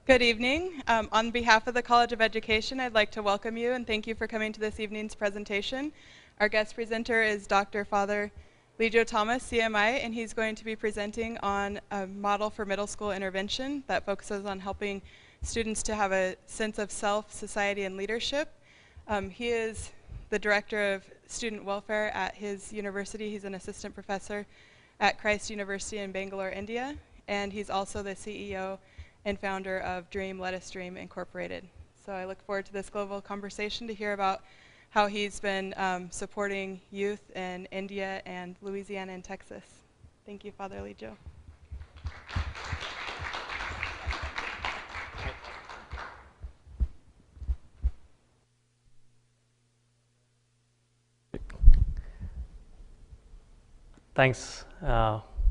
Good evening. On behalf of the College of Education, I'd like to welcome you and thank you for coming to this evening's presentation. Our guest presenter is Dr. Fr.Lijo Thomas, CMI, and he's going to be presenting on a model for middle school intervention that focuses on helping students to have a sense of self, society, and leadership. He is the Director of Student Welfare at his university. He's an assistant professor at Christ University in Bangalore, India, and he's also the CEO and founder of Dream Let Us Dream Incorporated. So I look forward to this global conversation to hear about how he's been supporting youth in India and Louisiana and Texas. Thank you, Father Lijo. Thanks,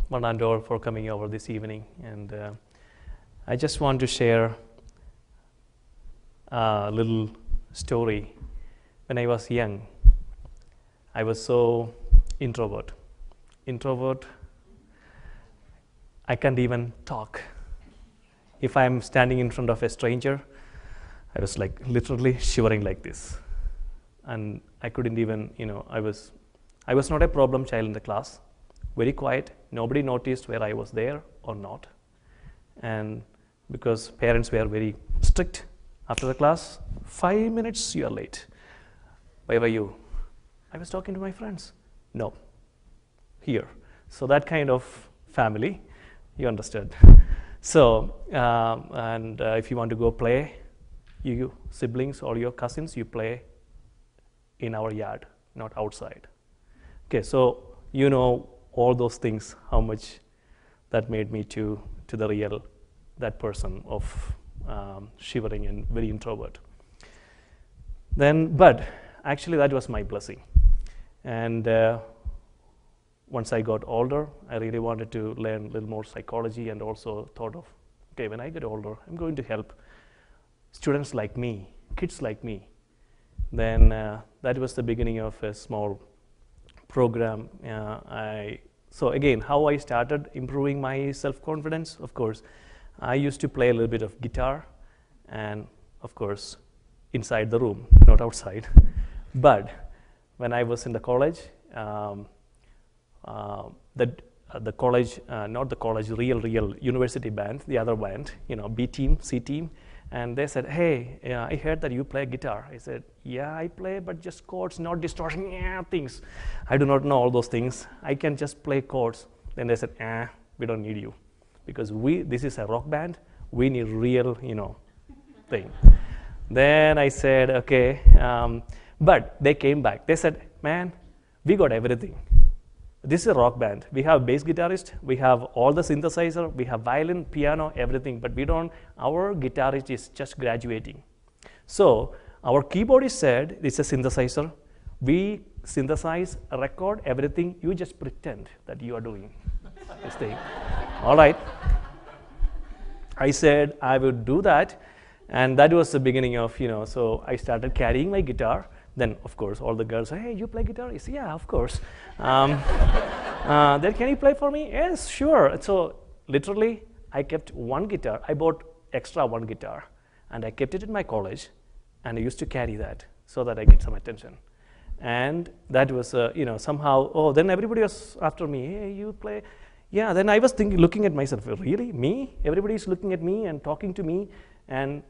Fernando, for coming over this evening. And I just want to share a little story. When I was young, I was so introvert. I can't even talk. If I'm standing in front of a stranger, I was like literally shivering like this. And I couldn't even, I was not a problem child in the class. Very quiet. Nobody noticed whether I was there or not. And because parents were very strict, after the class, 5 minutes you are late. Where were you? I was talking to my friends. No, here. So that kind of family, you understood. So, if you want to go play, you siblings or your cousins, you play in our yard, not outside. Okay, so you know all those things, how much that made me to the real, that person of shivering and very introvert. But actually that was my blessing. And once I got older, I really wanted to learn a little more psychology and also thought of, okay, when I get older, I'm going to help students like me, kids like me. Then that was the beginning of a small program. So again, how I started improving my self-confidence, of course, I used to play a little bit of guitar and of course inside the room, not outside. But when I was in the college, the college, not the college, real university band, the other band, B team, C team, and they said, hey, I heard that you play guitar. I said, yeah, I play, but just chords, not distortion, things. I do not know all those things. I can just play chords. Then they said, we don't need you. Because this is a rock band, we need real, thing. Then I said, okay, but they came back. They said, man, we got everything. This is a rock band. We have bass guitarist, we have all the synthesizer, we have violin, piano, everything, but our guitarist is just graduating. So our keyboardist said, it's a synthesizer. We synthesize, record everything, you just pretend that you are doing this thing. All right. I said I would do that, and that was the beginning of, so I started carrying my guitar. Then, of course, all the girls say, hey, you play guitar? I said, yeah, of course. Then can you play for me? Yes, sure. So literally, I kept one guitar. I bought extra one guitar, and I kept it in my college, and I used to carry that so that I get some attention. And that was, somehow, then everybody was after me, hey, you play. Yeah, then I was looking at myself, really, me? Everybody is looking at me and talking to me, and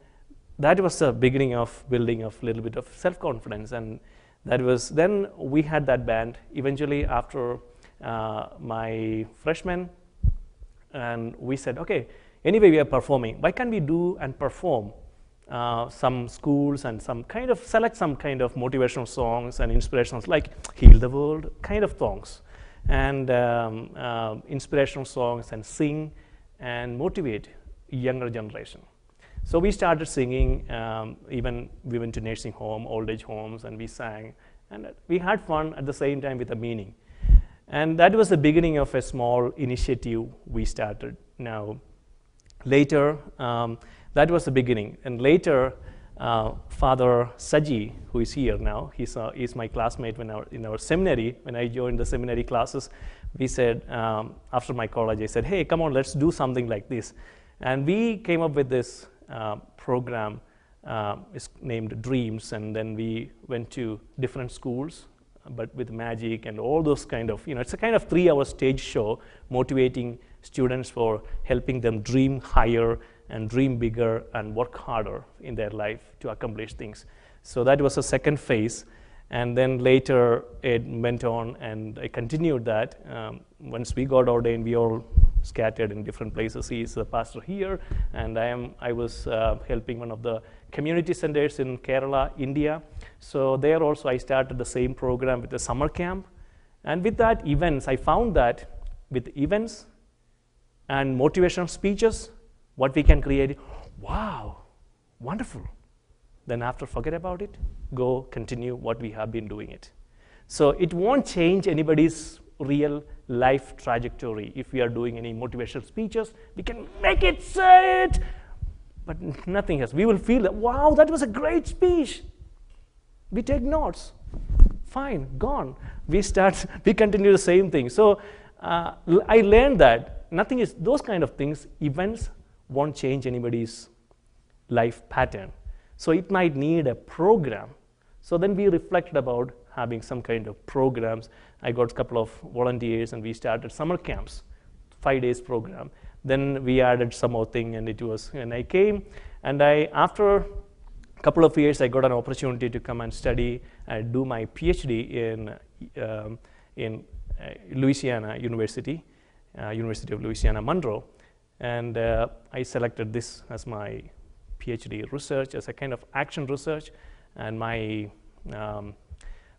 that was the beginning of building of a little bit of self-confidence. And that was, then we had that band eventually after my freshman, and we said, okay, anyway we are performing, why can't we do and perform some schools and select some kind of motivational songs and inspirational, like Heal the World kind of songs, and inspirational songs, and sing and motivate younger generation. So we started singing, even we went to nursing home, old age homes, and we sang. And we had fun at the same time with a meaning. And that was the beginning of a small initiative we started. Now, later, that was the beginning. And later, Father Saji, who is here now, he's my classmate in our seminary. When I joined the seminary classes, we said, after my college, I said, hey, come on, let's do something like this. And we came up with this program is named Dreams, and then we went to different schools, but with magic and all those kind of, it's a kind of 3-hour stage show motivating students for helping them dream higher and dream bigger and work harder in their life to accomplish things. So that was the second phase. And then later it went on, and I continued that. Once we got ordained, we all scattered in different places. He is the pastor here, and I was helping one of the community centers in Kerala, India. So there also I started the same program with the summer camp. And with that events, I found that with events and motivational speeches, what we can create, wow, wonderful. Then after, forget about it, go continue what we have been doing it. So it won't change anybody's real life trajectory. If we are doing any motivational speeches, we can make it, say it, but nothing else. We will feel that, wow, that was a great speech. We take notes, fine, gone. We continue the same thing. So I learned that nothing is, those kind of things, events won't change anybody's life pattern. So it might need a program. So then we reflected about having some kind of programs. I got a couple of volunteers, and we started summer camps, 5 days program. Then we added some more thing, and it was, and I came, and after a couple of years, I got an opportunity to come and study and do my PhD in Louisiana University, University of Louisiana Monroe. And I selected this as my PhD research, as a kind of action research, and my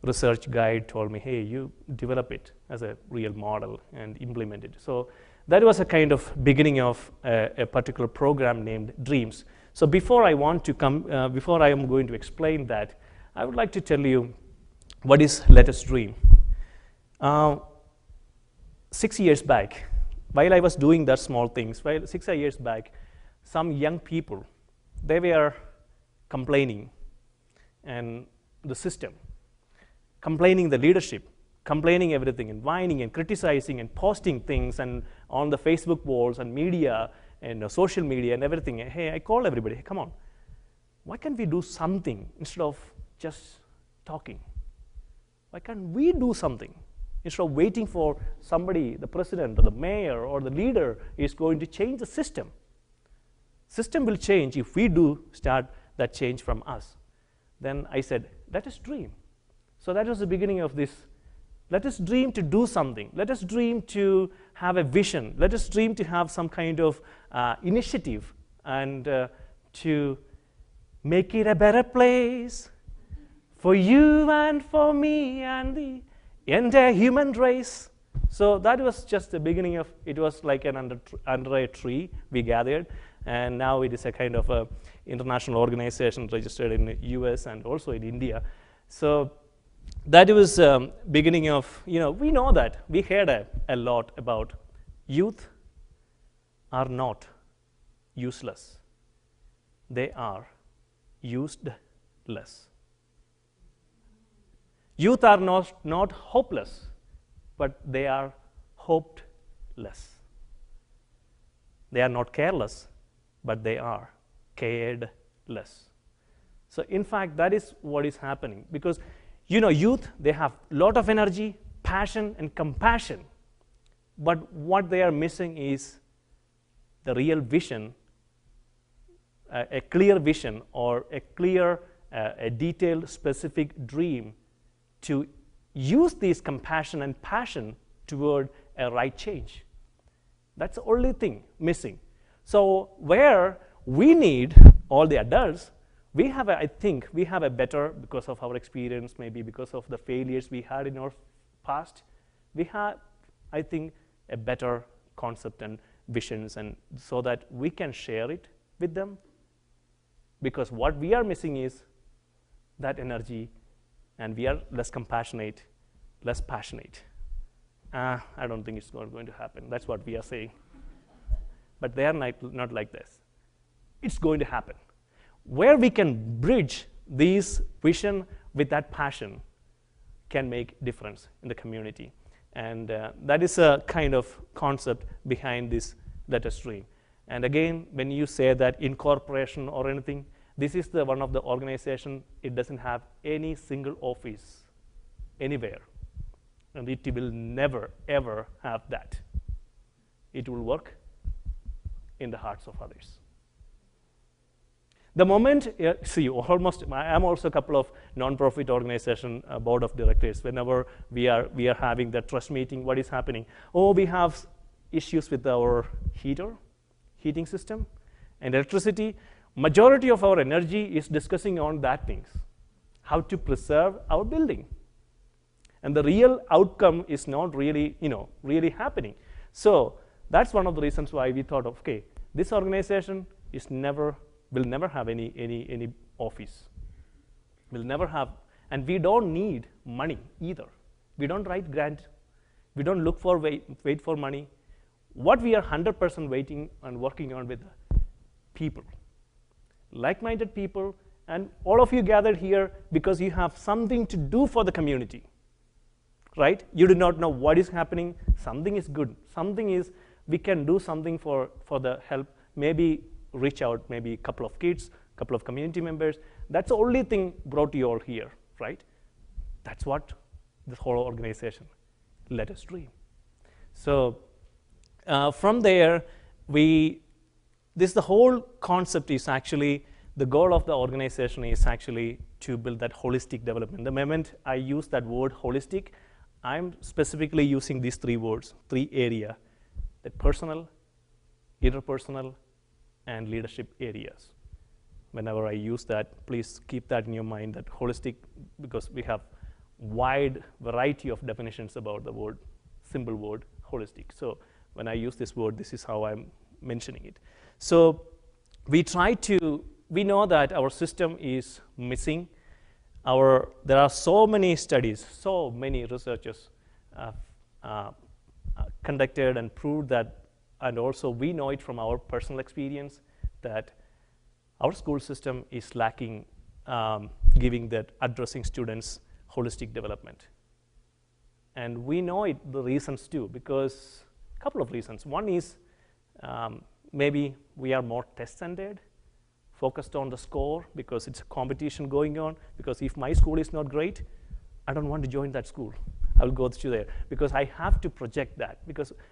research guide told me, hey, you develop it as a real model and implement it. So that was a kind of beginning of a particular program named Dreams. So before I am going to explain that, I would like to tell you what is Let Us Dream. 6 years back, while I was doing that small things, 6 years back, some young people, they were complaining, and the system, complaining the leadership, complaining everything, and whining and criticizing and posting things and on the Facebook walls and media and social media and everything. Hey, I called everybody, hey, come on, why can't we do something instead of just talking? Why can't we do something? Instead of waiting for somebody, the president or the mayor or the leader is going to change the system. System will change if we do start that change from us. Then I said, let us dream. So that was the beginning of this. Let us dream to do something. Let us dream to have a vision. Let us dream to have some kind of initiative and to make it a better place for you and for me and the entire human race. So that was just the beginning of, it was like an under a tree we gathered, and now it is a kind of a international organization registered in the US and also in India. So that was beginning of, we know that, we heard a lot about youth are not useless. They are useless. Youth are not hopeless, but they are hopeless. They are not careless, but they are caredless. So in fact, that is what is happening, because youth, they have a lot of energy, passion, and compassion, but what they are missing is the real vision, a clear vision, or a clear, a detailed, specific dream to use this compassion and passion toward a right change. That's the only thing missing. So where we need all the adults, I think we have a better, because of our experience, maybe because of the failures we had in our past, we have, I think, a better concept and visions, and so that we can share it with them. Because what we are missing is that energy, and we are less compassionate, less passionate. I don't think it's not going to happen. That's what we are saying. But they are not like this. It's going to happen. Where we can bridge this vision with that passion can make difference in the community. And that is a kind of concept behind this Let Us Dream. And again, when you say that incorporation or anything, this is the one of the organization, it doesn't have any single office anywhere. And it will never, ever have that. It will work in the hearts of others. The moment, see, almost, I'm also a couple of non-profit organization board of directors. Whenever we are having the trust meeting, what is happening? Oh, we have issues with our heating system and electricity. Majority of our energy is discussing on that things, how to preserve our building. And the real outcome is not really, really happening. So that's one of the reasons why we thought, okay, this organization will never have any office. Will never have, and we don't need money either. We don't write grant. We don't look for wait for money. What we are 100% waiting and working on with people, like-minded people, and all of you gathered here because you have something to do for the community, right? You do not know what is happening. Something is good. Something is, we can do something for the help. Maybe reach out, maybe a couple of kids, a couple of community members. That's the only thing brought you all here, right? That's what this whole organization let us dream. So from there, the whole concept is actually, the goal of the organization is actually to build that holistic development. The moment I use that word holistic, I'm specifically using these three words, three areas: the personal, interpersonal, and leadership areas. Whenever I use that, please keep that in your mind, that holistic, because we have wide variety of definitions about the word, simple word, holistic. So when I use this word, this is how I'm mentioning it. So we know that our system is missing. There are so many studies, so many researchers conducted and proved that, and also we know it from our personal experience, that our school system is lacking addressing students' holistic development. And we know the reasons too, because a couple of reasons. One is maybe we are more test-centered, focused on the score because it's a competition going on, because if my school is not great, I don't want to join that school. I'll go to there because I have to project that,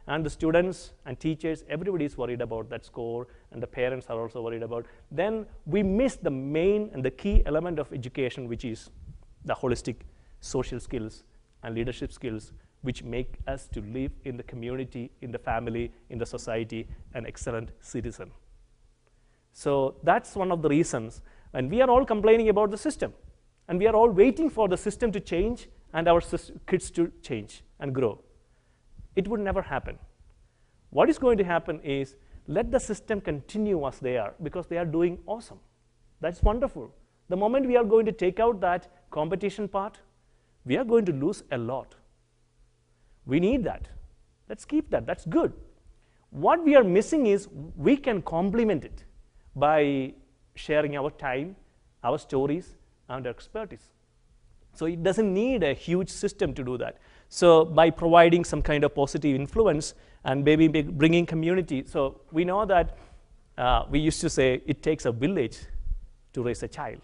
and the students and teachers, everybody is worried about that score, and the parents are also worried about. Then we miss the main and the key element of education, which is the holistic social skills and leadership skills, which make us to live in the community, in the family, in the society, an excellent citizen. So that's one of the reasons, and we are all complaining about the system, and we are all waiting for the system to change and our kids to change and grow. It would never happen. What is going to happen is, let the system continue as they are, because they are doing awesome. That's wonderful. The moment we are going to take out that competition part, we are going to lose a lot. We need that. Let's keep that. That's good. What we are missing is, we can complement it by sharing our time, our stories, and our expertise. So it doesn't need a huge system to do that. So by providing some kind of positive influence and maybe bringing community. So we know that we used to say it takes a village to raise a child.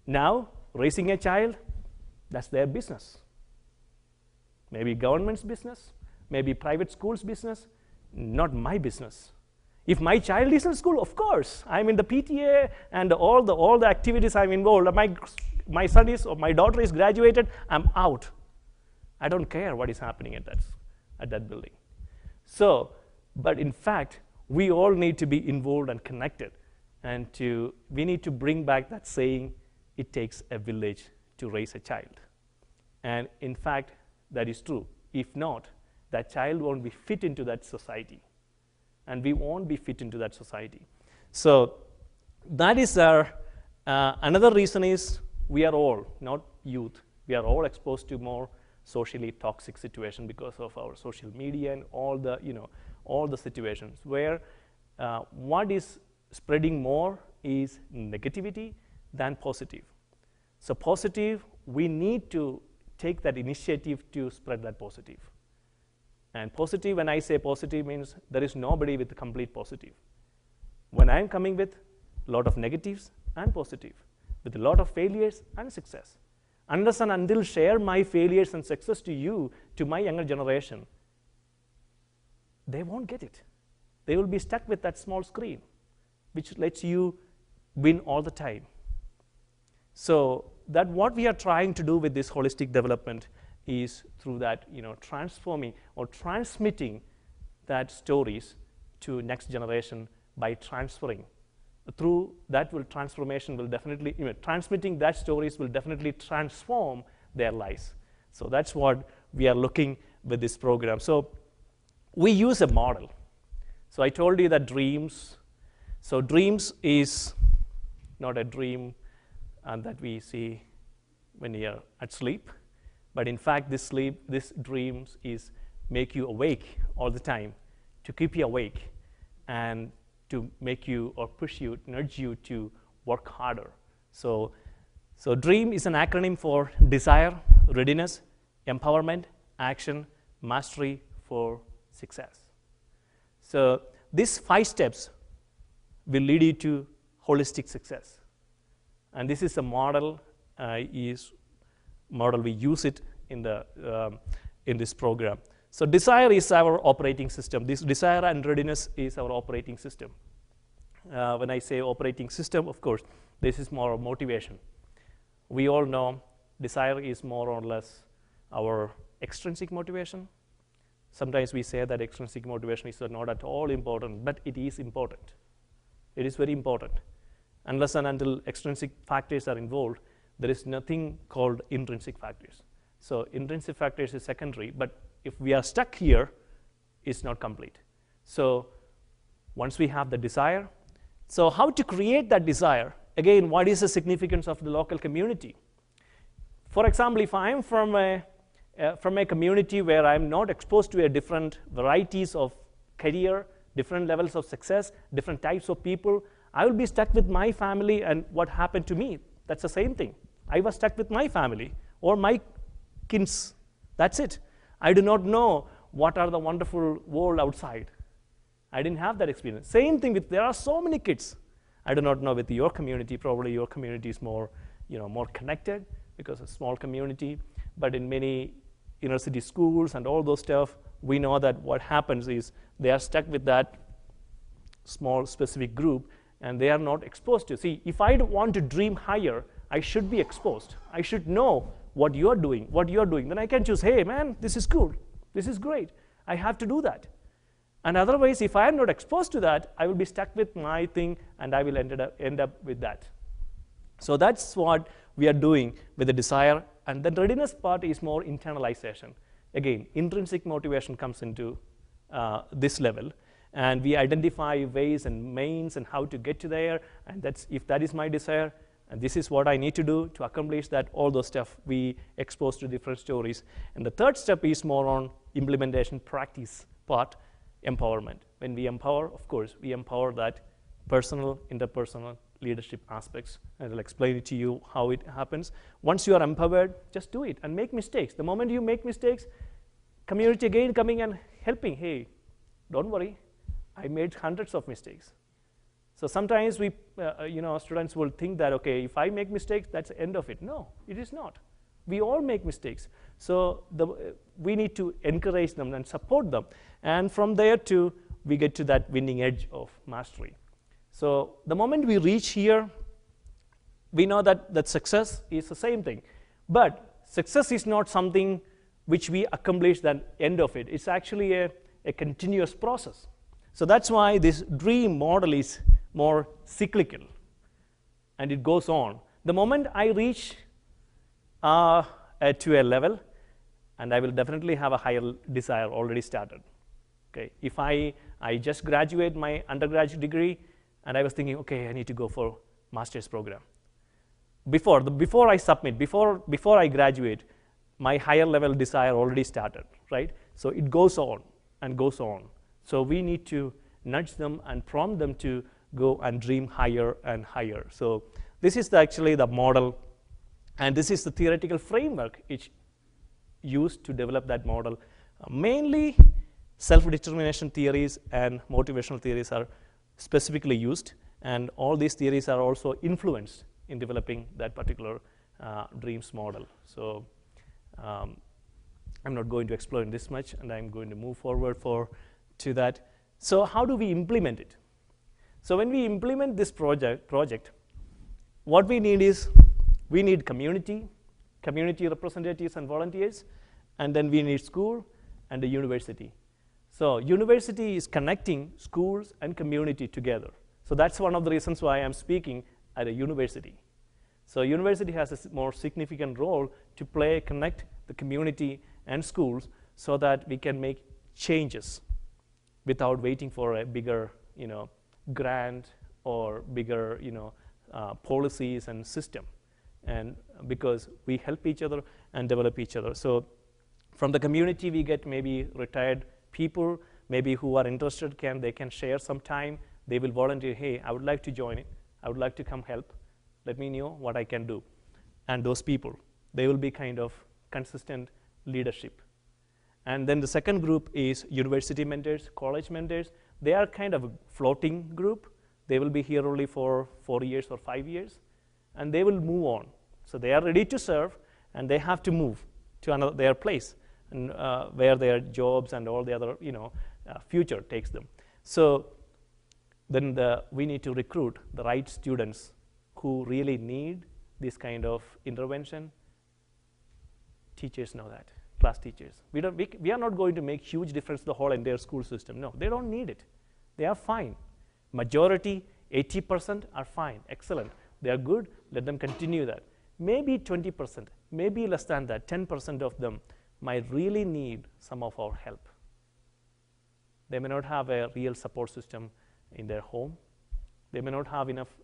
Now, raising a child, that's their business. Maybe government's business, maybe private school's business, not my business. If my child is in school, of course, I'm in the PTA and all the activities I'm involved. My son is, or my daughter is graduated, I'm out. I don't care what is happening at that building. So, but in fact, we all need to be involved and connected, and we need to bring back that saying, it takes a village to raise a child. And in fact, that is true. If not, that child won't be fit into that society, and we won't be fit into that society. So that is another reason is, we are all, not youth, we are all exposed to more socially toxic situation because of our social media and all the situations where what is spreading more is negativity than positive. So positive, we need to take that initiative to spread that positive. And positive, when I say positive, means there is nobody with complete positive. when I'm coming with a lot of negatives and positive, with a lot of failures and success. Unless and until share my failures and success to you, to my younger generation, they won't get it. They will be stuck with that small screen, which lets you win all the time. So that what we are trying to do with this holistic development is through that, transforming or transmitting that stories to next generation by transferring. Through that transformation will definitely, transmitting that stories will definitely transform their lives. So that's what we are looking with this program. So we use a model. So I told you that dreams. So dreams is not a dream that we see when you are at sleep, but in fact this dreams is make you awake all the time, to keep you awake and to make you or push you, nudge you to work harder. So DREAM is an acronym for desire, readiness, empowerment, action, mastery for success. So these 5 steps will lead you to holistic success. And this is a model, we use it in this program. So desire is our operating system. This desire and readiness is our operating system. When I say operating system, of course, this is more motivation. We all know desire is more or less our extrinsic motivation. Sometimes we say that extrinsic motivation is not at all important, but it is important. It is very important. Unless and until extrinsic factors are involved, there is nothing called intrinsic factors. So intrinsic factors is secondary, but if we are stuck here, it's not complete. So once we have the desire, so how to create that desire? Again, what is the significance of the local community? For example, if I'm from a community where I'm not exposed to a different varieties of career, different levels of success, different types of people, I will be stuck with my family, and what happened to me? That's the same thing. I was stuck with my family or my kids. That's it. I do not know what are the wonderful world outside. I didn't have that experience. Same thing with, there are so many kids. I do not know with your community, probably your community is more, more connected because it's a small community, but in many inner city schools and all those stuff, we know that what happens is they are stuck with that small specific group and they are not exposed to. See, if I want to dream higher, I should be exposed. I should know what you're doing. Then I can choose, hey man, this is cool. This is great. I have to do that. And otherwise, if I am not exposed to that, I will be stuck with my thing and I will end up with that. So that's what we are doing with the desire. And the readiness part is more internalization. Again, intrinsic motivation comes into this level. And we identify ways and means and how to get to there. And that's, if that is my desire, and this is what I need to do to accomplish that, all those stuff we expose to different stories. And the third step is more on implementation practice part, empowerment. When we empower, of course, we empower that personal, interpersonal leadership aspects. And I'll explain it to you how it happens. Once you are empowered, just do it and make mistakes. The moment you make mistakes, community again coming and helping. Hey, don't worry, I made hundreds of mistakes. So sometimes we, students will think that, okay, if I make mistakes, that's the end of it. No, it is not. We all make mistakes. So we need to encourage them and support them. And from there too, we get to that winning edge of mastery. So the moment we reach here, we know that success is the same thing. But success is not something which we accomplish the end of it. It's actually a continuous process. So that's why this dream model is more cyclical, and it goes on. The moment I reach to a level, and I will definitely have a higher desire already started. Okay, if I just graduate my undergraduate degree, and I was thinking, okay, I need to go for master's program. Before I submit, before I graduate, my higher level desire already started, right? So it goes on and goes on. So we need to nudge them and prompt them to go and dream higher and higher. So this is actually the model, and this is the theoretical framework which used to develop that model. Mainly self-determination theories and motivational theories are specifically used, and all these theories are also influenced in developing that particular dreams model. So I'm not going to explore in this much, and I'm going to move forward to that. So how do we implement it? So when we implement this project, what we need is, we need community representatives and volunteers, and then we need school and the university. So university is connecting schools and community together. So that's one of the reasons why I'm speaking at a university. So university has a more significant role to play, connect the community and schools so that we can make changes without waiting for a bigger, grant or bigger, policies and system. And because we help each other and develop each other. So from the community, we get maybe retired people, maybe who are interested, they can share some time. They will volunteer, hey, I would like to join it. I would like to come help. Let me know what I can do. And those people, they will be kind of consistent leadership. And then the second group is university mentors, college mentors. They are kind of a floating group. They will be here only for 4 years or 5 years, and they will move on. So they are ready to serve, and they have to move to their place, and where their jobs and all the other future takes them. So then we need to recruit the right students who really need this kind of intervention. Teachers know that, class teachers. We are not going to make huge difference to the whole entire school system. No, they don't need it. They are fine. Majority, 80% are fine, excellent. They are good, let them continue that. Maybe 20%, maybe less than that, 10% of them might really need some of our help. They may not have a real support system in their home. They may not have enough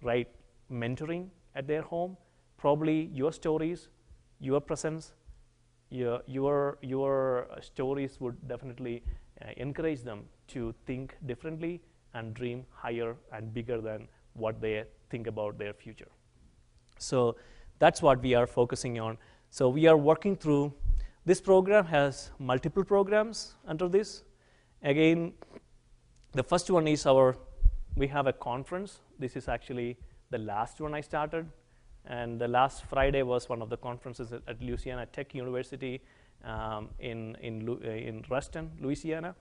right mentoring at their home. Probably your stories, your presence, your stories would definitely encourage them to think differently and dream higher and bigger than what they think about their future. So that's what we are focusing on. So we are working through, this program has multiple programs under this. Again, the first one is we have a conference. This is actually the last one I started. And the last Friday was one of the conferences at Louisiana Tech University in Ruston, Louisiana.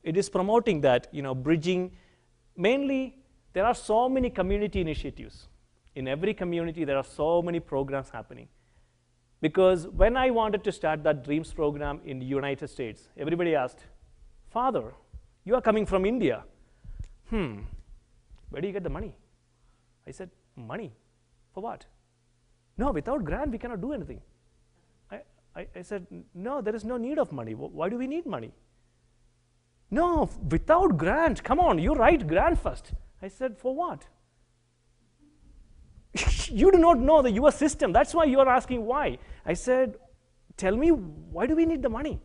It is promoting that, bridging. Mainly, there are so many community initiatives. In every community, there are so many programs happening. Because when I wanted to start that Dreams program in the United States, everybody asked, Father, you are coming from India. Where do you get the money? I said, money? For what? No, without grant, we cannot do anything. I said, no, there is no need of money. Why do we need money? No, without grant, come on, you write grant first. I said, for what? You do not know the US system. That's why you are asking why. I said, tell me, why do we need the money?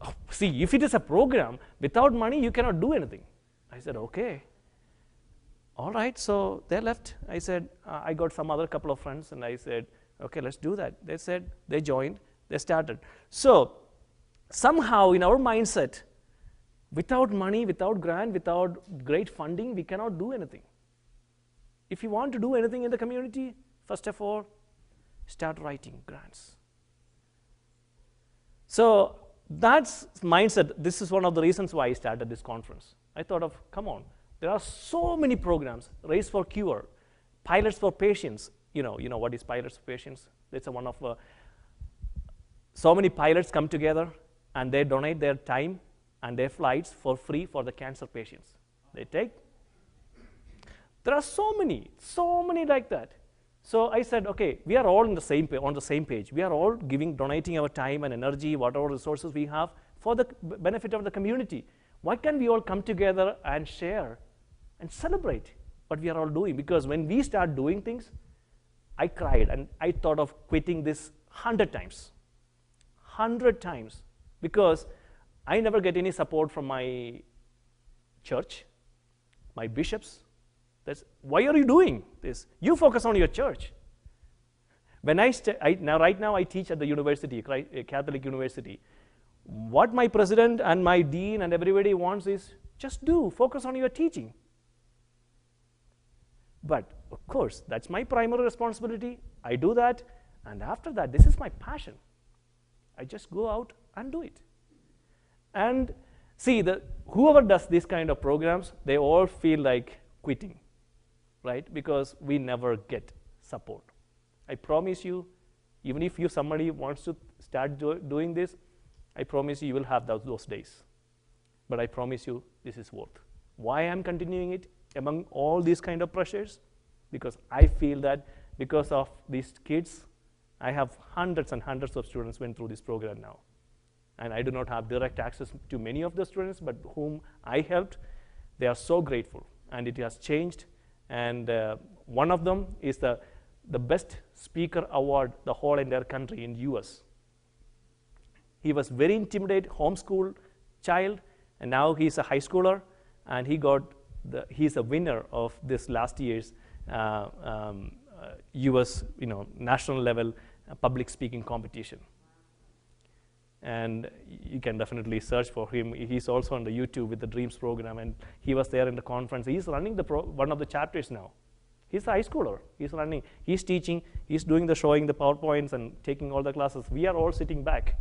Oh, see, if it is a program, without money, you cannot do anything. I said, okay. All right, so they left. I said, I got some other couple of friends, and I said, okay, let's do that. They said, they joined, they started. So somehow in our mindset, without money, without grant, without great funding, we cannot do anything. If you want to do anything in the community, first of all, start writing grants. So that's mindset. This is one of the reasons why I started this conference. I thought of, come on, there are so many programs, Race for Cure, Pilots for Patients. You know what is Pilots for Patients? It's one of so many pilots come together and they donate their time and their flights for free for the cancer patients. They take. There are so many like that. So I said, okay, we are all on the same page. We are all donating our time and energy, whatever resources we have, for the benefit of the community. Why can't we all come together and share and celebrate what we are all doing? Because when we start doing things, I cried and I thought of quitting this 100 times. 100 times. Because I never get any support from my church, my bishops. That's, why are you doing this? You focus on your church. When right now I teach at the university, Catholic University. What my president and my dean and everybody wants is just focus on your teaching. But of course, that's my primary responsibility. I do that, and after that, this is my passion. I just go out and do it. And see, whoever does this kind of programs, they all feel like quitting, right? Because we never get support. I promise you, even if somebody wants to start doing this, I promise you will have those days. But I promise you, this is worth. Why I'm continuing it among all these kind of pressures? Because I feel that because of these kids, I have hundreds and hundreds of students went through this program now. And I do not have direct access to many of the students, but whom I helped, they are so grateful. And it has changed. And one of them is the best speaker award the whole entire country in US. He was very intimidated, homeschool child, and now he's a high schooler, and he's a winner of this last year's US national level public speaking competition. And you can definitely search for him. He's also on the YouTube with the Dreams program, and he was there in the conference. He's running one of the chapters now. He's a high schooler. He's running, he's teaching, he's doing the showing the PowerPoints and taking all the classes. We are all sitting back.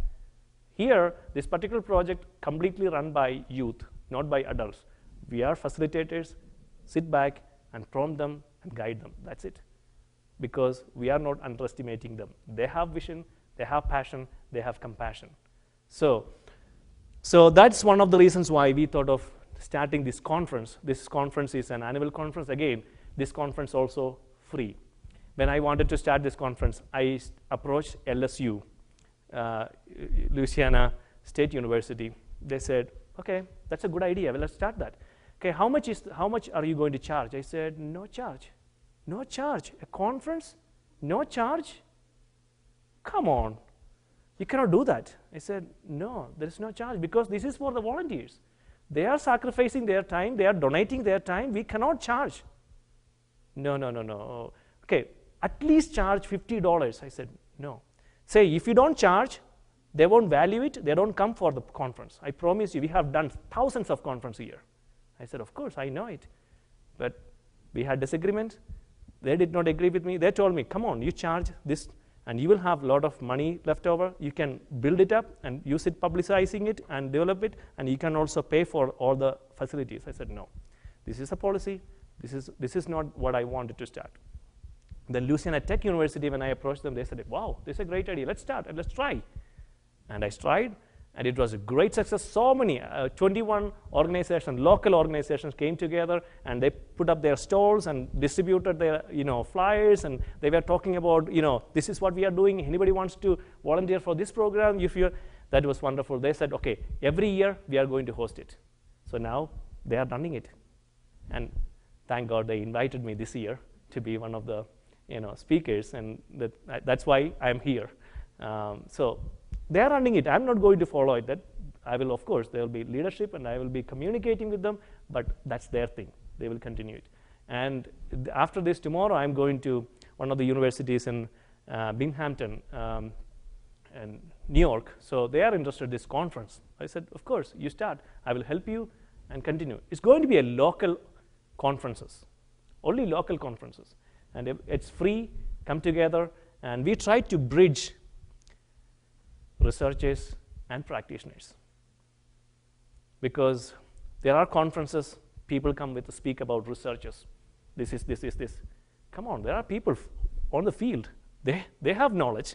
Here, this particular project completely run by youth, not by adults. We are facilitators, sit back and prompt them and guide them. That's it. Because we are not underestimating them. They have vision, they have passion, they have compassion. So that's one of the reasons why we thought of starting this conference. This conference is an annual conference. Again, this conference also free. When I wanted to start this conference, I approached LSU, Louisiana State University. They said, okay, that's a good idea. Well, let's start that. Okay, how much are you going to charge? I said, no charge. No charge. A conference? No charge? Come on. You cannot do that. I said, no, there is no charge because this is for the volunteers. They are sacrificing their time. They are donating their time. We cannot charge. No. Okay, at least charge $50. I said, no. Say, if you don't charge, they won't value it. They don't come for the conference. I promise you, we have done thousands of conferences a year. I said, of course, I know it. But we had disagreements. They did not agree with me. They told me, come on, you charge this, and you will have a lot of money left over. You can build it up and use it, publicizing it, and develop it, and you can also pay for all the facilities. I said, no. This is a policy. This is not what I wanted to start. Then Louisiana Tech University, when I approached them, they said, wow, this is a great idea. Let's start and let's try. And I tried, and it was a great success. So many, 21 organizations, local organizations came together, and they put up their stalls and distributed their flyers, and they were talking about, this is what we are doing. Anybody wants to volunteer for this program? That was wonderful. They said, okay, every year we are going to host it. So now they are running it. And thank God they invited me this year to be one of the speakers, and that's why I'm here. So they are running it. I'm not going to follow it. That I will, of course, there will be leadership, and I will be communicating with them, but that's their thing. They will continue it. And after this, tomorrow, I'm going to one of the universities in Binghamton and New York. So they are interested in this conference. I said, of course, you start. I will help you and continue. It's going to be a local conferences, only local conferences. And it's free, come together, and we try to bridge researchers and practitioners. Because there are conferences, people come to speak about researchers. This. Come on, there are people on the field. They have knowledge.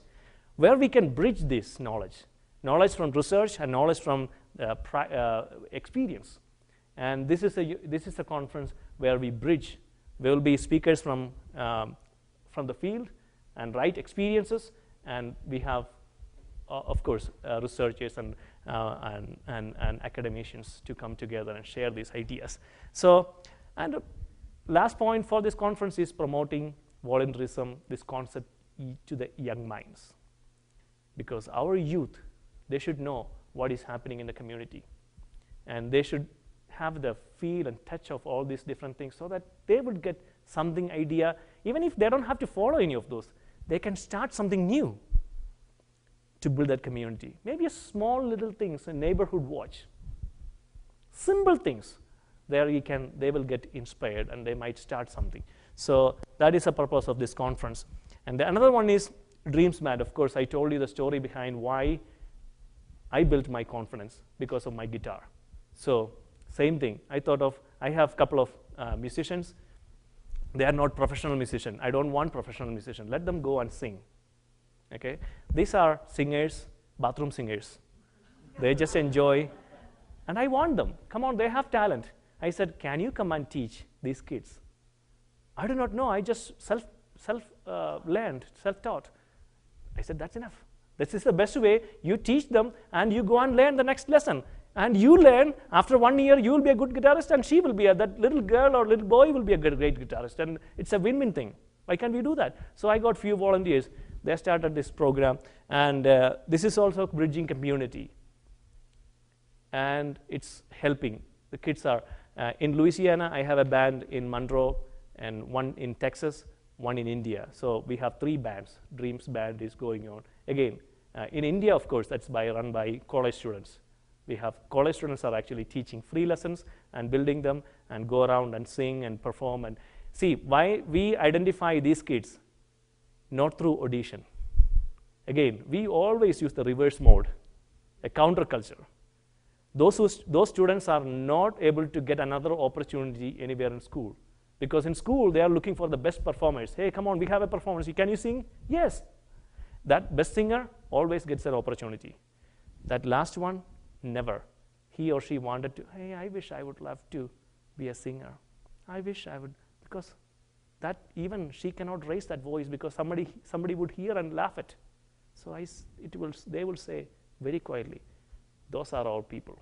Where we can bridge this knowledge from research and knowledge from experience. And this is a conference where we bridge. There will be speakers from the field and right experiences, and we have, of course, researchers and academicians to come together and share these ideas. So, and last point for this conference is promoting volunteerism, this concept to the young minds. Because our youth, they should know what is happening in the community. And they should have the feel and touch of all these different things so that they would get something idea. Even if they don't have to follow any of those, they can start something new. to build that community. Maybe a small little things, a neighborhood watch. Simple things. There they will get inspired and they might start something. So that is the purpose of this conference. And another one is Dreams Band. Of course, I told you the story behind why I built my confidence because of my guitar. So same thing. I have a couple of musicians. They are not professional musicians. I don't want professional musicians. Let them go and sing. Okay? These are singers, bathroom singers. They just enjoy. And I want them. Come on, they have talent. I said, can you come and teach these kids? I do not know. I just learned, self-taught. I said, that's enough. This is the best way. You teach them, and you go and learn the next lesson. And you learn, after 1 year, you will be a good guitarist, and she will be, that little girl or little boy will be a great guitarist. And it's a win-win thing. Why can't we do that? So I got few volunteers. They started this program. And this is also bridging community. And it's helping. The kids are, in Louisiana, I have a band in Monroe, and one in Texas, one in India. So we have 3 bands. Dreams Band is going on. Again, in India, of course, that's run by college students. We have college students are actually teaching free lessons and building them and go around and sing and perform. And see, why we identify these kids? Not through audition. Again, we always use the reverse mode, a counterculture. Those students are not able to get another opportunity anywhere in school. Because in school, they are looking for the best performers. Hey, come on, we have a performance. Can you sing? Yes. That best singer always gets an opportunity. That last one, never. He or she wanted to, hey, I wish I would love to be a singer. I wish I would, because that even she cannot raise that voice because somebody would hear and laugh at. So they will say very quietly, those are our people.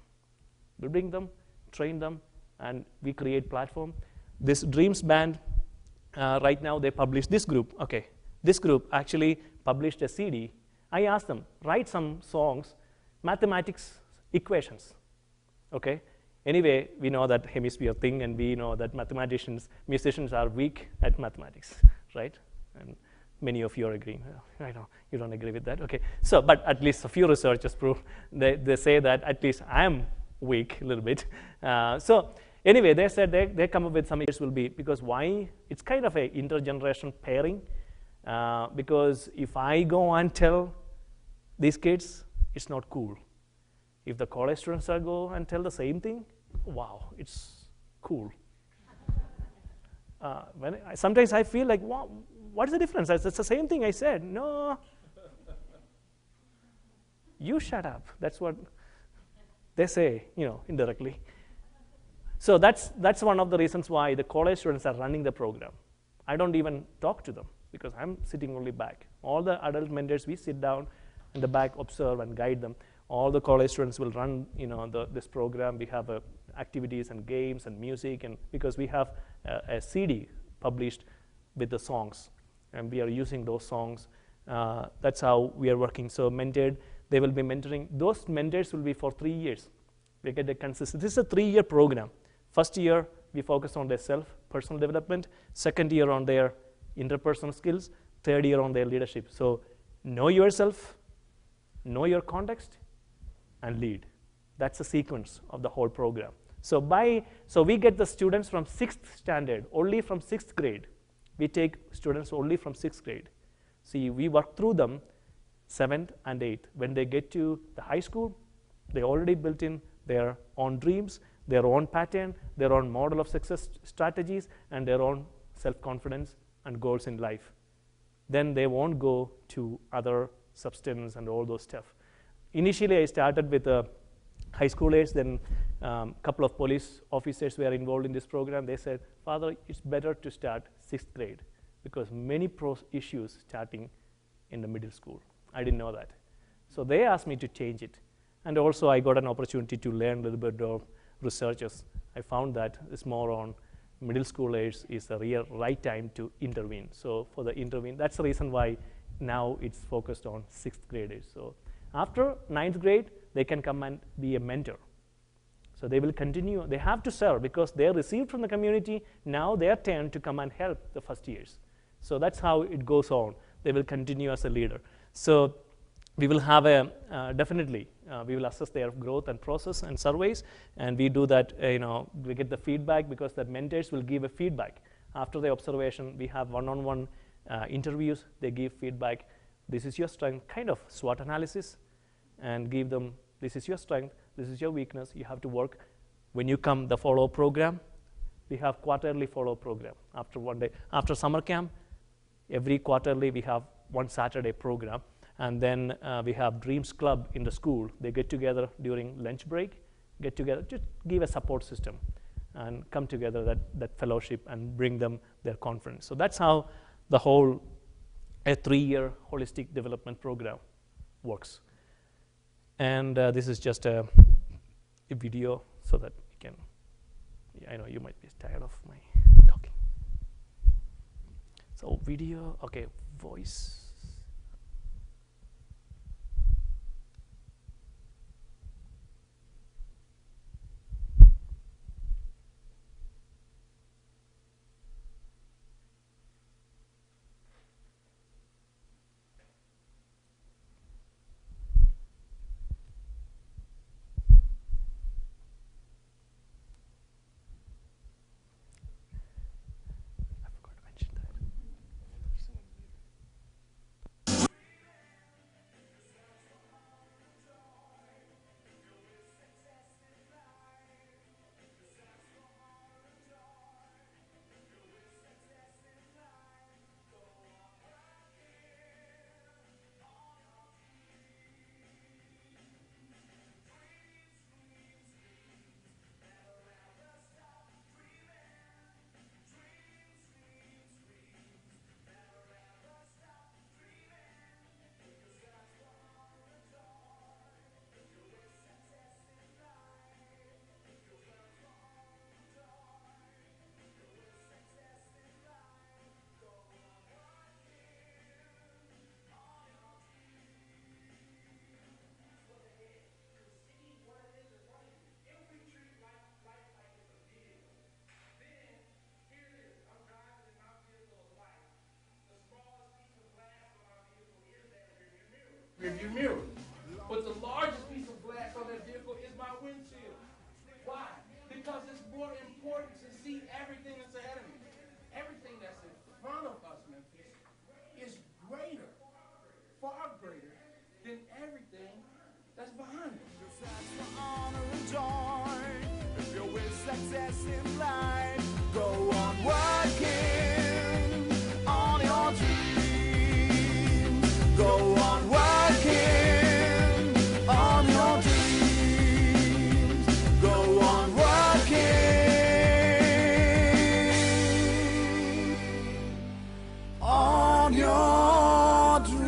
We'll bring them, train them, and we create platform. This Dreams Band, right now they publish this group. Okay, this group actually published a CD. I asked them, write some songs, mathematics equations. Okay. Anyway, we know that hemisphere thing, and we know that musicians are weak at mathematics, right? And many of you are agreeing. Oh, I know you don't agree with that. Okay. So, but at least a few researchers prove they say that at least I am weak a little bit. So anyway, they said they come up with some issues will be because why? It's kind of a intergenerational pairing. Because if I go and tell these kids, it's not cool. If the college students go and tell the same thing, wow, it's cool. Sometimes I feel like, wow, what is the difference? It's the same thing I said. No, you shut up. That's what they say, indirectly. So that's one of the reasons why the college students are running the program. I don't even talk to them because I'm sitting only back. All the adult mentors, we sit down in the back, observe and guide them. All the college students will run, this program. We have activities and games and music, and because we have a CD published with the songs, and we are using those songs. That's how we are working. So mentored, they will be mentoring. Those mentors will be for 3 years. They get a consistent. This is a 3-year program. First year, we focus on their personal development. Second year on their interpersonal skills. Third year on their leadership. So know yourself, know your context, and lead. That's the sequence of the whole program. So we get the students from 6th standard, only from 6th grade. We take students only from 6th grade. See, we work through them 7th and 8th. When they get to the high school, they already built in their own dreams, their own pattern, their own model of success strategies, and their own self-confidence and goals in life. Then they won't go to other substance and all those stuff. Initially, I started with high schoolers, then a couple of police officers were involved in this program. They said, Father, it's better to start 6th grade because many issues starting in the middle school. I didn't know that. So they asked me to change it. And also I got an opportunity to learn a little bit of researches. I found that it's more on middle schoolers is the real right time to intervene. So for the intervene, that's the reason why now it's focused on 6th graders. So after 9th grade, they can come and be a mentor. So they will continue. They have to serve because they are received from the community. Now their turn to come and help the first years. So that's how it goes on. They will continue as a leader. So we will have a definitely we will assess their growth and process and surveys, and we do that. We get the feedback because the mentors will give a feedback after the observation. We have one-on-one interviews. They give feedback. This is your strength, kind of SWOT analysis, and give them, this is your strength, this is your weakness. You have to work. When you come, the follow-up program, we have quarterly follow-up program. After one day, after summer camp, every quarterly we have one Saturday program. And then we have Dreams Club in the school. They get together during lunch break, get together, just give a support system and come together, that fellowship, and bring them their conference. So that's how the whole a 3-year holistic development program works. And this is just a video so that you can, I know you might be tired of my talking. So video, okay, voice. rearview mirror. But the largest piece of glass on that vehicle is my windshield. Why? Because it's more important to see everything that's ahead of me. Everything that's in front of us, Memphis, is greater, far greater than everything that's behind us. For honor and joy, if you're with success in life, go on working on your dreams. Go on working on your dreams. Go on working on your dreams.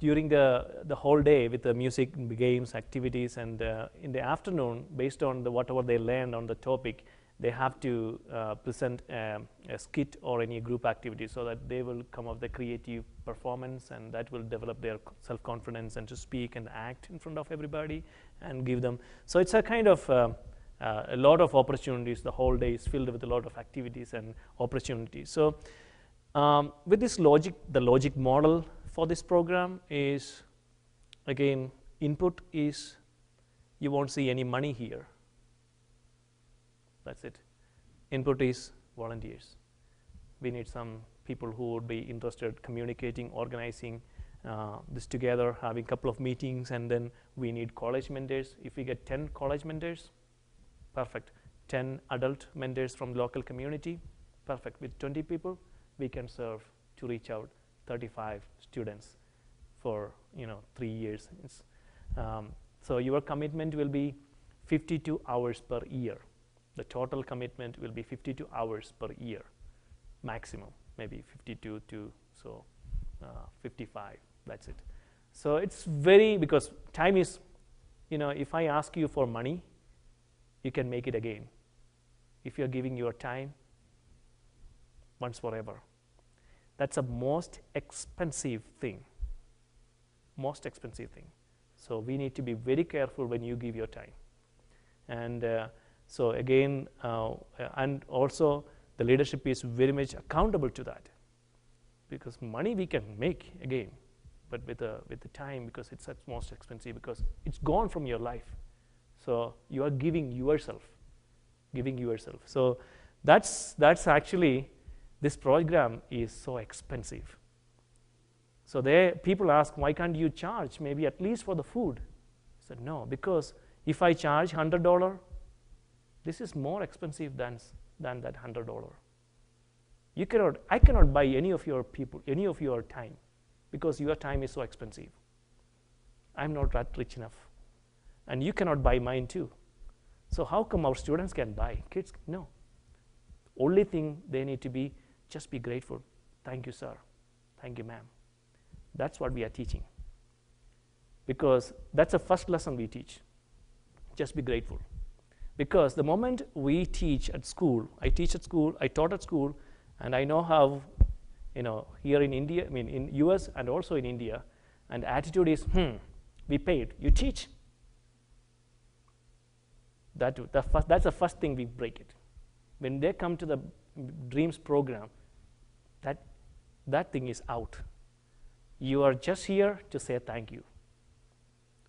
During the whole day with the music, games, activities, and in the afternoon, based on whatever they learned on the topic, they have to present a skit or any group activity so that they will come up with a creative performance, and that will develop their self-confidence and to speak and act in front of everybody and give them. So it's a kind of a lot of opportunities. The whole day is filled with a lot of activities and opportunities. So with this logic, the logic model for this program is, again, input is, you won't see any money here. That's it. Input is volunteers. We need some people who would be interested communicating, organizing this together, having a couple of meetings, and then we need college mentors. If we get 10 college mentors, perfect. 10 adult mentors from the local community, perfect. With 20 people, we can serve to reach out 35 students for 3 years. So your commitment will be 52 hours per year. The total commitment will be 52 hours per year, maximum, maybe 52 to 55. That's it. So it's very, because time is, if I ask you for money, you can make it again. If you're giving your time, once forever. That's a most expensive thing. Most expensive thing. So we need to be very careful when you give your time. And so again, and also the leadership is very much accountable to that. Because money we can make again, but with the time, because it's at most expensive, because it's gone from your life. So you are giving yourself. So that's actually, this program is so expensive. So people ask, why can't you charge maybe at least for the food? I said, no, because if I charge $100, this is more expensive than that $100. I cannot buy any of your time, because your time is so expensive. I'm not that rich enough. And you cannot buy mine too. So how come our students can buy? Kids, no. Only thing they need to just be grateful. Thank you, sir. Thank you, ma'am. That's what we are teaching. Because that's the first lesson we teach. Just be grateful. Because the moment we teach at school, I taught at school, and I know how, here in India, in US and also in India, and the attitude is, we paid, you teach. That's the first thing we break it. When they come to the Dreams program, that thing is out. You are just here to say thank you.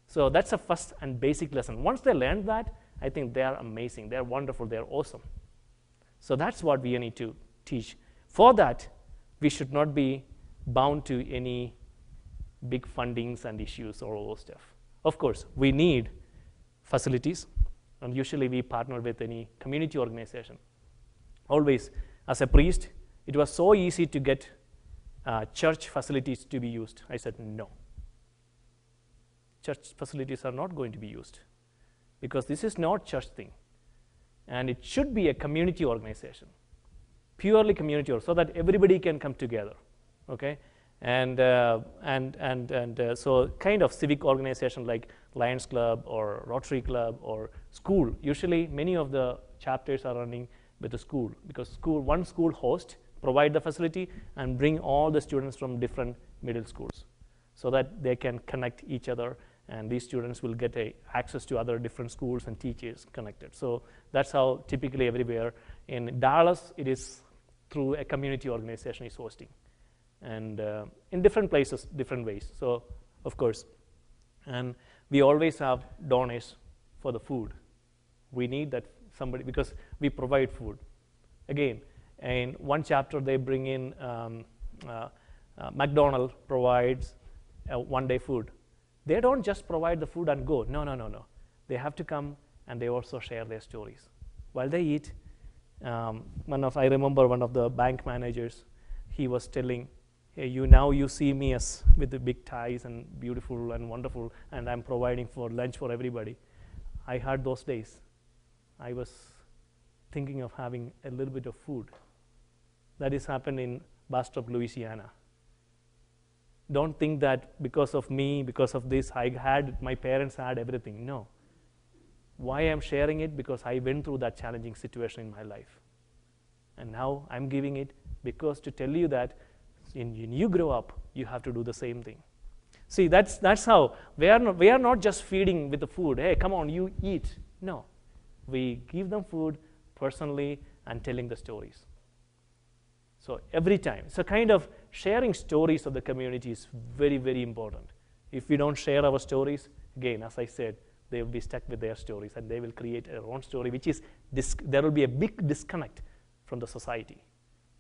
So that's the first and basic lesson. Once they learn that, I think they are amazing, they are wonderful, they are awesome. So that's what we need to teach. For that, we should not be bound to any big fundings and issues or all those stuff. Of course, we need facilities, and usually we partner with any community organization. Always, as a priest, it was so easy to get church facilities to be used. I said, no. Church facilities are not going to be used, because this is not church thing. And it should be a community organization, purely community, so that everybody can come together, okay? And so kind of civic organization like Lions Club or Rotary Club or school. Usually many of the chapters are running with the school, because one school host provide the facility and bring all the students from different middle schools, so that they can connect each other, and these students will get access to other different schools and teachers connected. So that's how typically everywhere. In Dallas, it is through a community organization is hosting. And in different places, different ways. So, of course. And we always have donors for the food. We need that somebody, because we provide food. Again, in one chapter they bring in McDonald's provides one-day food. They don't just provide the food and go. No. They have to come and they also share their stories. While they eat, I remember one of the bank managers, he was telling, hey, you see me as with the big ties and beautiful and wonderful, and I'm providing for lunch for everybody. I had those days. I was thinking of having a little bit of food. That has happened in Bastrop, Louisiana. Don't think that because of me, because of this, my parents had everything. No. Why I'm sharing it? Because I went through that challenging situation in my life. And now I'm giving it because to tell you that when you grow up, you have to do the same thing. See, that's how. We are not just feeding with the food. Hey, come on, you eat. No. We give them food personally and telling the stories. So every time. So kind of sharing stories of the community is very, very important. If we don't share our stories, again, as I said, they will be stuck with their stories and they will create their own story, which is, there will be a big disconnect from the society,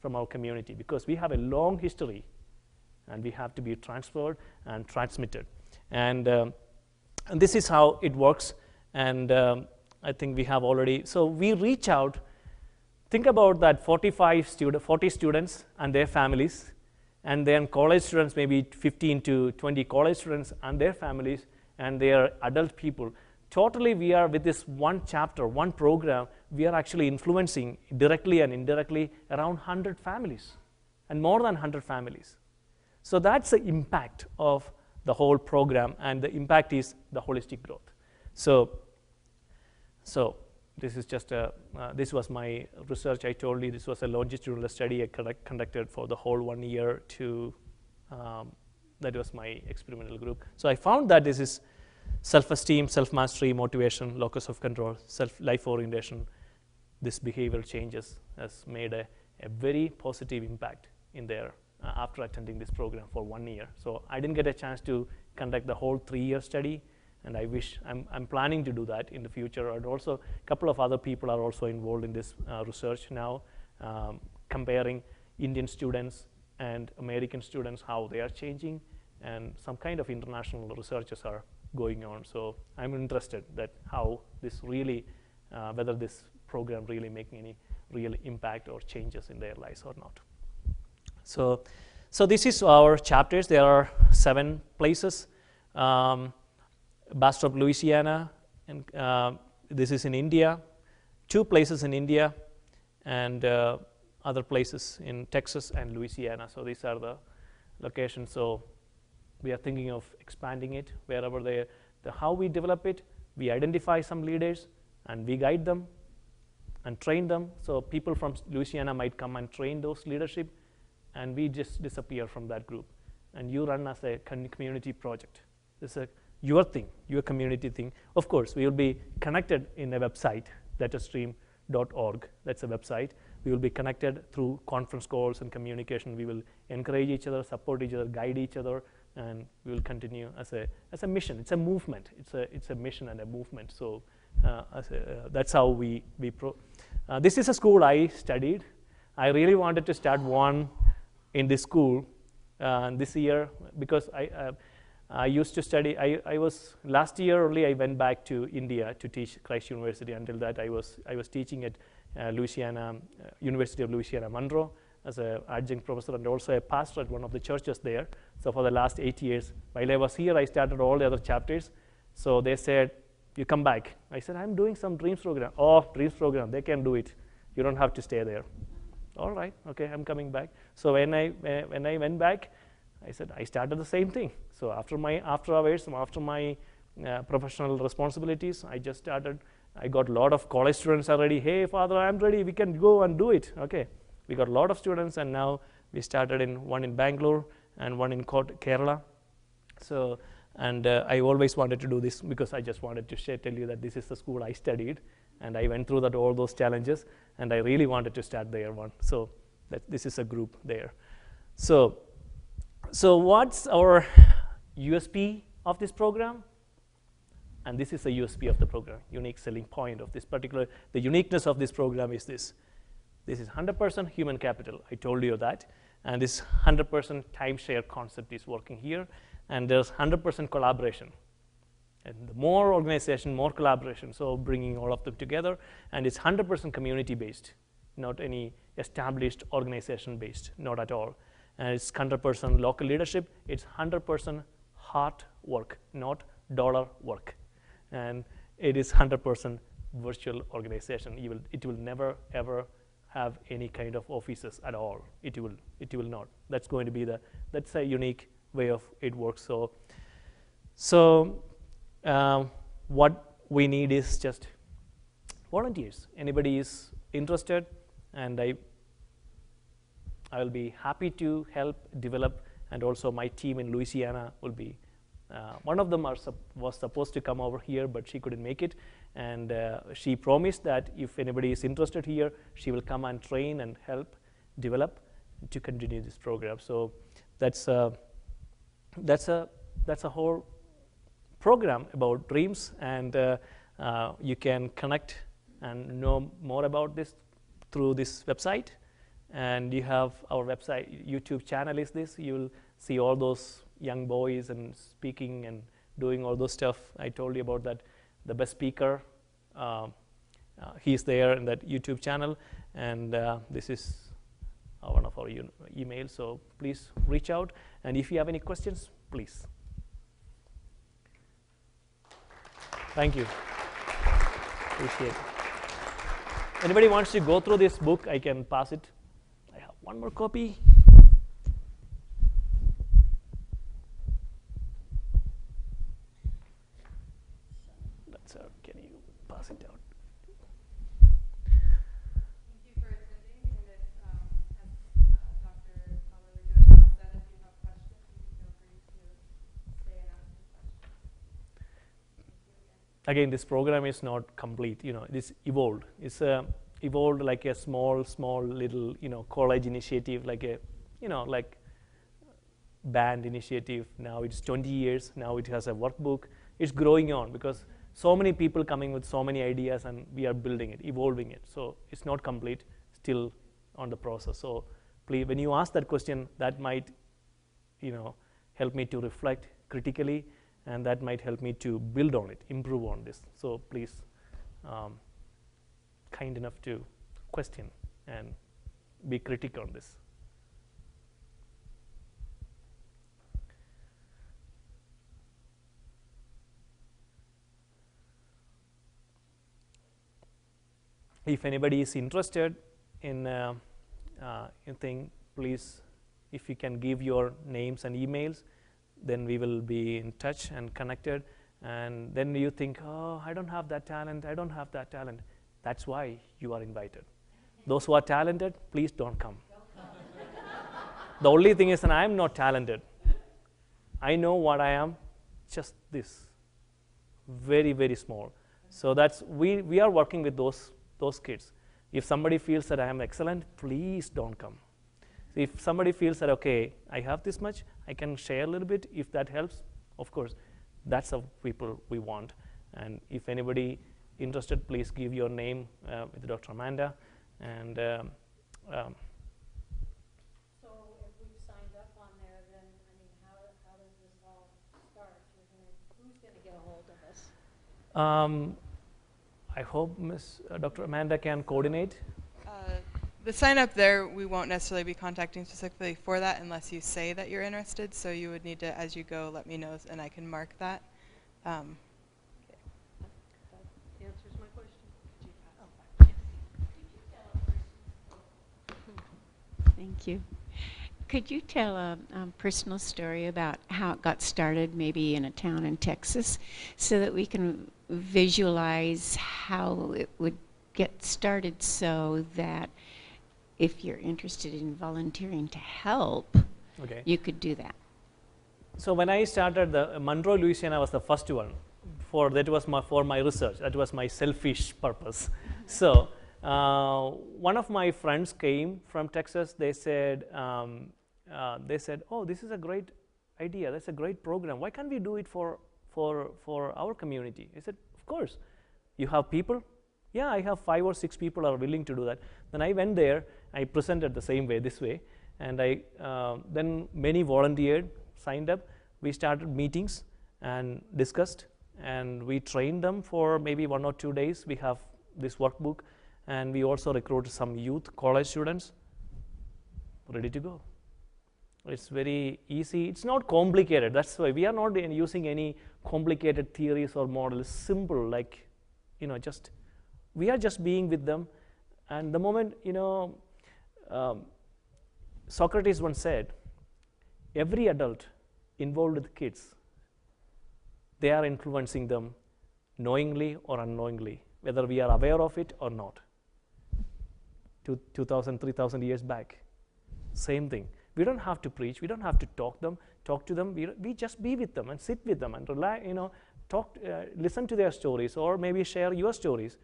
from our community, because we have a long history and we have to be transferred and transmitted. And this is how it works. And I think we have already, so we reach out. Think about that 40 students and their families, and then college students, maybe 15 to 20 college students and their families, and their adult people. Totally, we are with this one chapter, one program, we are actually influencing directly and indirectly around 100 families, and more than 100 families. So that's the impact of the whole program, and the impact is the holistic growth. So this is just this was my research. I told you this was a longitudinal study I conducted for the whole 1 year to, that was my experimental group. So I found that this is self-esteem, self-mastery, motivation, locus of control, life orientation. This behavioral changes has made a very positive impact in there after attending this program for 1 year. So I didn't get a chance to conduct the whole 3-year study, and I wish I'm planning to do that in the future. And also a couple of other people are also involved in this research now, comparing Indian students and American students, how they are changing, and some kind of international researches are going on. So I'm interested that how this really, whether this program really making any real impact or changes in their lives or not. So this is our chapters. There are 7 places. Bastrop, Louisiana, and this is in India. 2 places in India, and other places in Texas and Louisiana. So these are the locations. So we are thinking of expanding it wherever how we develop it. We identify some leaders and we guide them and train them. So people from Louisiana might come and train those leadership, and we just disappear from that group. And you run as a community project. This is your thing, your community thing. Of course, we will be connected in a website, letterstream.org. That's a website. We will be connected through conference calls and communication. We will encourage each other, support each other, guide each other, and we will continue as a mission. It's a movement. It's a mission and a movement. So that's how we this is a school I studied. I really wanted to start one in this school this year, because I used to study. I was last year only. I went back to India to teach Christ University. Until that, I was teaching at Louisiana University of Louisiana Monroe as an adjunct professor and also a pastor at one of the churches there. So for the last 8 years, while I was here, I started all the other chapters. So they said, "You come back." I said, "I'm doing some Dreams program." "Oh, Dreams program, they can do it. You don't have to stay there." "All right, okay, I'm coming back." So when I went back, I said, I started the same thing. So after hours, after my professional responsibilities, I just started. I got a lot of college students already. "Hey, Father, I'm ready. We can go and do it." Okay. We got a lot of students, and now we started one in Bangalore and one in Kerala. So, and I always wanted to do this because I just wanted to tell you that this is the school I studied, and I went through all those challenges, and I really wanted to start there one. So this is a group there. So what's our USP of this program? And this is the USP of the program, unique selling point of this particular, the uniqueness of this program is this. This is 100% human capital. I told you that. And this 100% timeshare concept is working here. And there's 100% collaboration. And the more organization, more collaboration. So bringing all of them together. And it's 100% community-based, not any established organization-based, not at all. And it's 100% local leadership. It's 100% heart work, not dollar work. And it is 100% virtual organization. It will never, ever have any kind of offices at all. It will not. That's going to be that's a unique way of it works. So what we need is just volunteers. Anybody is interested, and I will be happy to help develop, and also my team in Louisiana will be. One of them was supposed to come over here, but she couldn't make it, and she promised that if anybody is interested here, she will come and train and help develop to continue this program. So that's a whole program about dreams, and you can connect and know more about this through this website. And you have our website, YouTube channel is this. You'll see all those young boys and speaking and doing all those stuff. I told you about that. The best speaker, he's there in that YouTube channel. And this is one of our emails. So please reach out. And if you have any questions, please. Thank you. Appreciate it. Anybody wants to go through this book, I can pass it. I have one more copy. again, this program is not complete. It is evolved. It's evolved like a small little college initiative, like a like band initiative. Now it's 20 years. Now it has a workbook. It's growing on because so many people coming with so many ideas, and we are building it, evolving it. So it's not complete, still on the process. So please, when you ask that question, that might help me to reflect critically, and that might help me to build on it, improve on this. So please, kind enough to question and be critical on this. If anybody is interested in anything, please, if you can give your names and emails, then we will be in touch and connected. And then you think, oh, I don't have that talent, I don't have that talent. That's why you are invited. Those who are talented, please don't come. The only thing is that I am not talented. I know what I am, just this, very, very small. So that's, we are working with those kids. If somebody feels that I am excellent, please don't come. If somebody feels that, okay, I have this much, I can share a little bit, if that helps, of course, that's the people we want. And if anybody interested, please give your name with Dr. Amanda. And so if we've signed up on there, then, I mean, how does this all start? Who's going to get a hold of us? I hope Dr. Amanda can coordinate. The sign up there, we won't necessarily be contacting specifically for that unless you say that you're interested. So you would need to, as you go, let me know, and I can mark that. That answers my question. Thank you. Could you tell a personal story about how it got started, maybe in a town in Texas, so that we can visualize how it would get started, so that if you're interested in volunteering to help, Okay. you could do that? So when I started, the Monroe, Louisiana was the first one. That was for my research. That was my selfish purpose. So one of my friends came from Texas. They said, oh, this is a great idea. That's a great program. Why can't we do it for our community? I said, of course. You have people? Yeah, I have 5 or 6 people are willing to do that. Then I went there. I presented the same way, this way. And then many volunteered, signed up. We started meetings and discussed. And we trained them for maybe 1 or 2 days. We have this workbook. And we also recruited some youth, college students, ready to go. It's very easy. It's not complicated. That's why we are not using any complicated theories or models. Simple, like, just, we are just being with them. And the moment, Socrates once said, every adult involved with kids, they are influencing them knowingly or unknowingly, whether we are aware of it or not. 2,000, 3,000 years back, same thing. We don't have to preach. We don't have to talk to them. We just be with them and sit with them and relax, talk, listen to their stories, or maybe share your stories.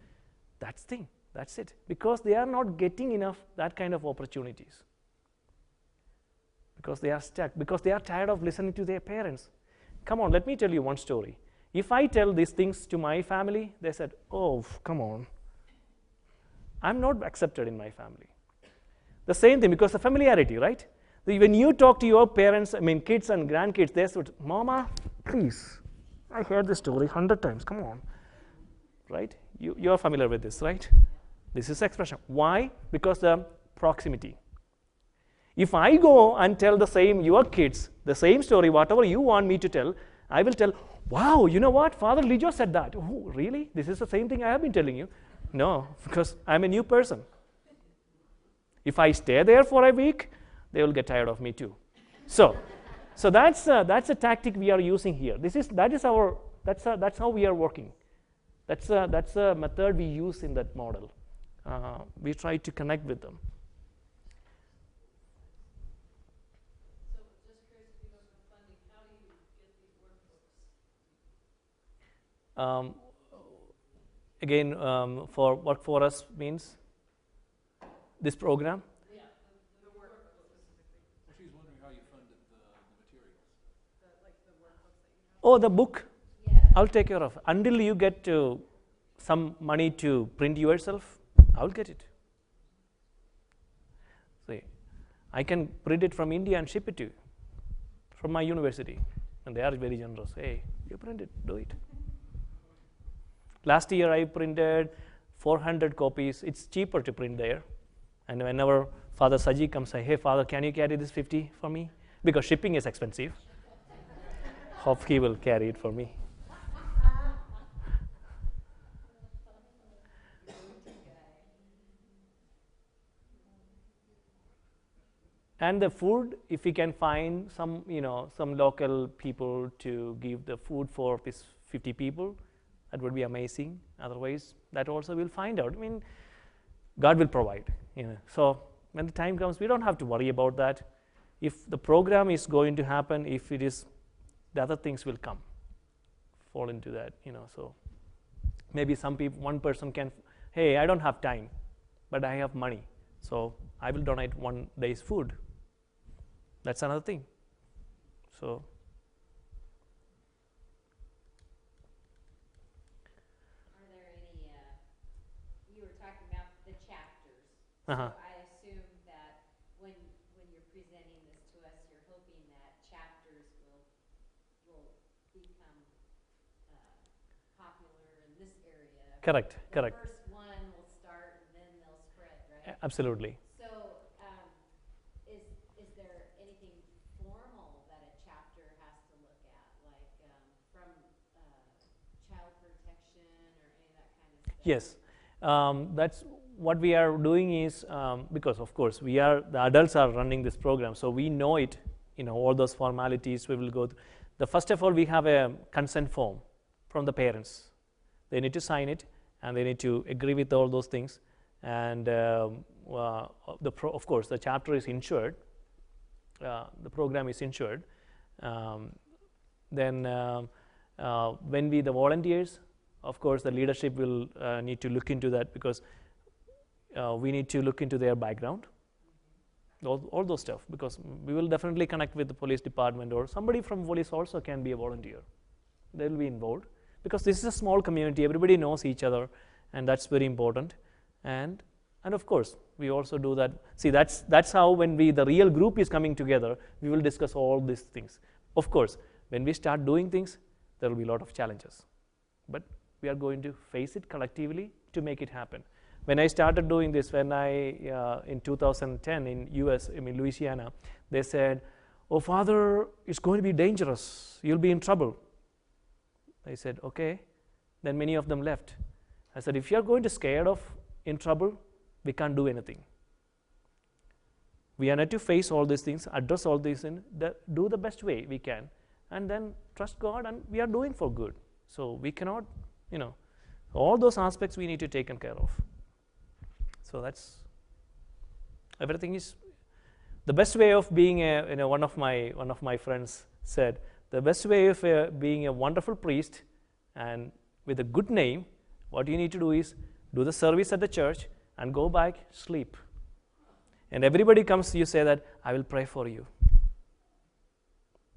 That's the thing. That's it. Because they are not getting enough that kind of opportunities. Because they are stuck. Because they are tired of listening to their parents. Come on, let me tell you one story. If I tell these things to my family, they said, oh, come on. I'm not accepted in my family. The same thing, because the familiarity, right? When you talk to your parents, kids and grandkids, they said, Mama, please, I heard this story 100 times, come on. Right? You're familiar with this, right? This is expression. Why? Because the proximity. If I go and tell your kids, the same story, whatever you want me to tell, I will tell, wow, you know what? Fr.Lijo said that. Oh, really? This is the same thing I have been telling you. No, because I'm a new person. If I stay there for a week, they will get tired of me too. So that's a tactic we are using here. That's how we are working. That's a method we use in that model. We try to connect with them. So just curious, if you don't have funding, how do you get these workbooks? again, for work for us means this program. She's wondering how you funded the materials. Oh, the book. I'll take care of. Until you get some money to print yourself, I'll get it. See, I can print it from India and ship it to you from my university, and they are very generous. Hey, you print it, do it. Last year I printed 400 copies. It's cheaper to print there. And whenever Father Saji comes, say, hey, Father, can you carry this 50 for me? Because shipping is expensive. Hope he will carry it for me. And the food, if we can find some, some local people to give the food for these 50 people, that would be amazing. Otherwise, that also we'll find out. I mean, God will provide. So when the time comes, we don't have to worry about that. If the program is going to happen, if it is, the other things will come, fall into that. So maybe some people, one person can, hey, I don't have time, but I have money, so I will donate 1 day's food. That's another thing. So. Are there any, you were talking about the chapters. Uh-huh. So I assume that when you're presenting this to us, you're hoping that chapters will become popular in this area. Correct. The first one will start and then they'll spread, right? Absolutely. So is there anything formal that a chapter has to look at, like from child protection or any of that kind of stuff? Yes. That's what we are doing is, because of course the adults are running this program, so we know it, all those formalities we will go through. First of all, we have a consent form from the parents. They need to sign it and they need to agree with all those things. And of course, the chapter is insured. The program is insured. Then when the volunteers, of course, the leadership will need to look into that, because we need to look into their background, all those stuff, because we will definitely connect with the police department, or somebody from police also can be a volunteer. They will be involved, because this is a small community. Everybody knows each other, and that's very important. And of course, we also do that. See, that's how when the real group is coming together, we will discuss all these things. Of course, when we start doing things, there will be a lot of challenges, but we are going to face it collectively to make it happen. When I started doing this, in 2010 in US, Louisiana, they said, oh, Father, it's going to be dangerous. You'll be in trouble. I said, okay. Then many of them left. I said, if you're going to scared of in trouble, we can't do anything. We are not to face all these things, address all these things, do the best way we can, and then trust God, and we are doing for good. So we cannot, all those aspects we need to take care of. So that's, everything is, the best way of being one of my friends said, the best way of being a wonderful priest and with a good name, what you need to do is do the service at the church and go back, sleep. And everybody comes, you say that, I will pray for you.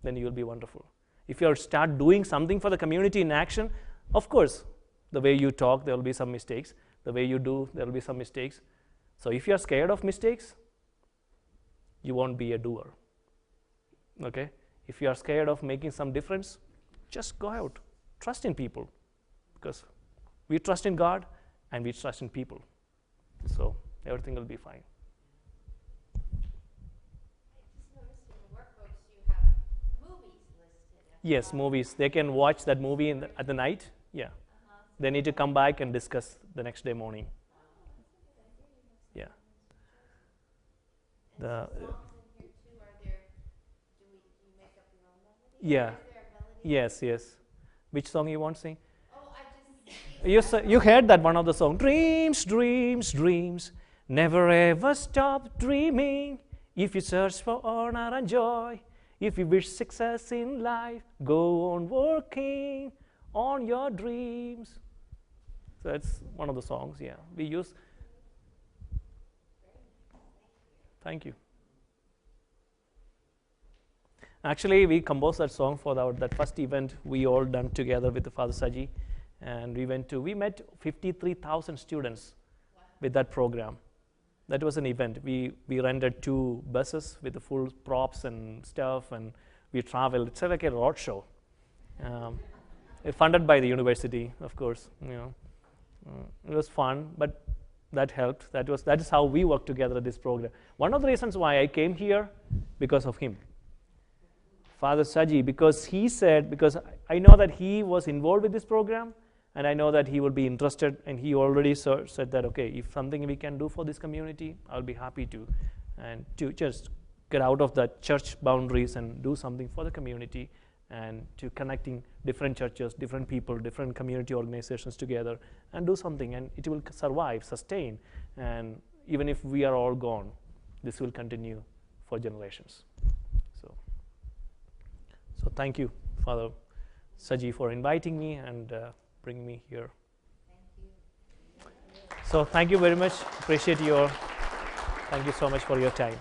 Then you will be wonderful. If you start doing something for the community in action, of course, the way you talk, there will be some mistakes. The way you do, there will be some mistakes. So if you are scared of mistakes, you won't be a doer. Okay? If you are scared of making some difference, just go out. Trust in people. Because we trust in God and we trust in people. So everything will be fine. I just noticed in the workbooks you have movies listed. Yes, movies. They can watch that movie at the night. Yeah. They need to come back and discuss the next day morning. Yeah. The songs in here too, do you make up your own melody? yeah. Is there a melody? Yes. Which song you want to sing? Oh, I just You heard that one of the song. Dreams, dreams, dreams. Never ever stop dreaming. If you search for honor and joy, if you wish success in life, go on working on your dreams. So that's one of the songs, yeah. We use. Thank you. Actually, we composed that song for that first event we all done together with the Father Saji, and we met 53,000 students with that program. That was an event. We rented 2 buses with the full props and stuff, and we traveled. It's like a road show. Funded by the university, of course. It was fun, but that helped. That is how we worked together at this program. One of the reasons why I came here, because of him, Father Saji, because I know that he was involved with this program, and I know that he will be interested, and he already said that, okay, if something we can do for this community, I'll be happy to, and to just get out of the church boundaries and do something for the community, and to connecting different churches, different people, different community organizations together, and do something, and it will survive, sustain, and even if we are all gone, this will continue for generations. So thank you, Father Saji, for inviting me and bringing me here. Thank you. So thank you very much. Appreciate thank you so much for your time.